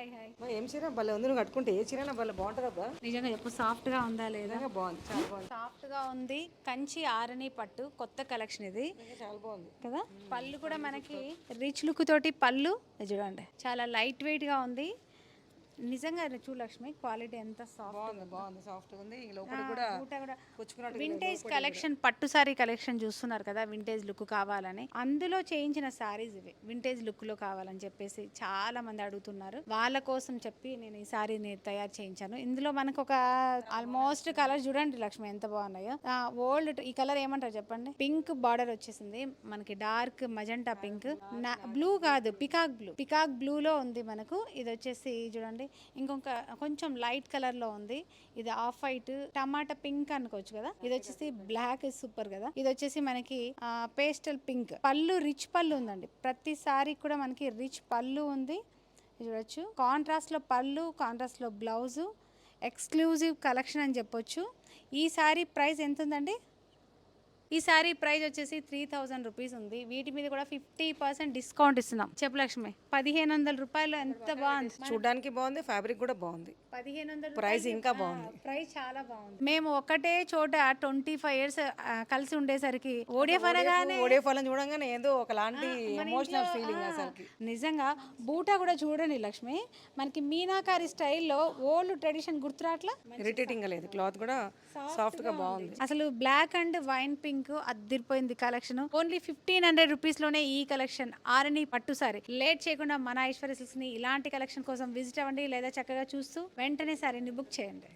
Hi hi. ఏం చీర భలే ఉంది, నువ్వు కట్టుకుంటే ఏ చీర భలే బాగుంటుంది అబ్బా. నిజంగా చెప్పు, సాఫ్ట్ గా ఉందా లేదా? నిజంగా బాగుంది, చాలా బాగుంది. సాఫ్ట్ గా ఉంది. కంచి ఆరణి పట్టు కొత్త కలెక్షన్ ఇది నిజంగా చాలా బాగుంది కదా. పళ్ళు కూడా మనకి రిచ్ లుక్ తోటి పళ్ళు ఇది చూడండి, చాలా లైట్ వెయిట్ గా ఉంది. నిజంగా చూడు లక్ష్మి, క్వాలిటీ ఎంత సాఫ్ట్ బాగుంది, బాగుంది, సాఫ్ట్ ఉంది. ఈ లోపల కూడా పుచ్చుకున్నట్టు వింటేజ్ కలెక్షన్, పట్టు సారీ కలెక్షన్ చూస్తున్నారు కదా, వింటేజ్ లుక్ కావాలని అందులో చేయించిన సారీస్ ఇవి. వింటేజ్ లుక్ లో కావాలని చెప్పేసి చాలా మంది అడుగుతున్నారు, వాళ్ళ కోసం చెప్పి నేను ఈ సారీని తయారు చేయించాను. ఇందులో మనకు ఒక ఆల్మోస్ట్ కలర్ చూడండి లక్ష్మి ఎంత బాగున్నాయో. ఓల్డ్ ఈ కలర్ ఏమంటారు చెప్పండి. పింక్ బార్డర్ వచ్చేసింది మనకి, డార్క్ మజంటా పింక్, బ్లూ కాదు పికాక్ బ్లూ, పికాక్ బ్లూ లో ఉంది మనకు. ఇది వచ్చేసి చూడండి ఇంకొక కొంచెం లైట్ కలర్ లో ఉంది. ఇది ఆఫ్ వైట్ టమాటా పింక్ అనుకోవచ్చు కదా. ఇది వచ్చేసి బ్లాక్, సూపర్ కదా. ఇది వచ్చేసి మనకి పేస్టల్ పింక్. పళ్ళు రిచ్ పళ్ళు ఉందండి, ప్రతిసారి కూడా మనకి రిచ్ పళ్ళు ఉంది. చూడొచ్చు, కాంట్రాస్ట్ లో పళ్ళు, కాంట్రాస్ట్ లో బ్లౌజు, ఎక్స్క్లూజివ్ కలెక్షన్ అని చెప్పొచ్చు. ఈ సారీ ప్రైస్ ఎంత ఉందండి? ఈ సారీ ప్రైస్ వచ్చేసి 3000 రూపీస్ ఉంది. వీటి మీద కూడా 50% డిస్కౌంట్ ఇస్తున్నాం. చెప్పు లక్ష్మి, 1500 రూపాయలు ఎంత బాగుంది. చూడడానికి బాగుంది, ఫ్యాబ్రిక్ కూడా బాగుంది, 1500 ప్రైస్ ఇంకా బాగుంది. ప్రైస్ చాలా బాగుంది. మేము ఒకటే చోట 25 ఇయర్స్ కలిసి ఉండేసరికి ఓడిఎఫ్ అనగానే ఓడిఎఫ్ చూడంగానే ఏదో ఒకలాంటి ఎమోషనల్ ఫీలింగ్ అసలు. నిజంగా బూటా కూడా చూడండి లక్ష్మి, మనకి మీనాకారి స్టైల్లో ఓల్డ్ ట్రెడిషన్ గుర్తురాట్లా. ఇరిటేటింగ్ లేదు, క్లాత్ కూడా సాఫ్ట్ గా బాగుంది. అసలు బ్లాక్ అండ్ వైన్ పింక్ అదిరిపోయింది కలెక్షన్. ఓన్లీ 1500 రూపీస్ లోనే ఈ కలెక్షన్ ఆరణి పట్టు సారీ. లేట్ చేయకుండా మన ఐశ్వర్య సిల్క్స్ ని ఇలాంటి కలెక్షన్ కోసం విజిట్ అవ్వండి, లేదా చక్కగా చూస్తూ వెంటనే సారీని బుక్ చేయండి.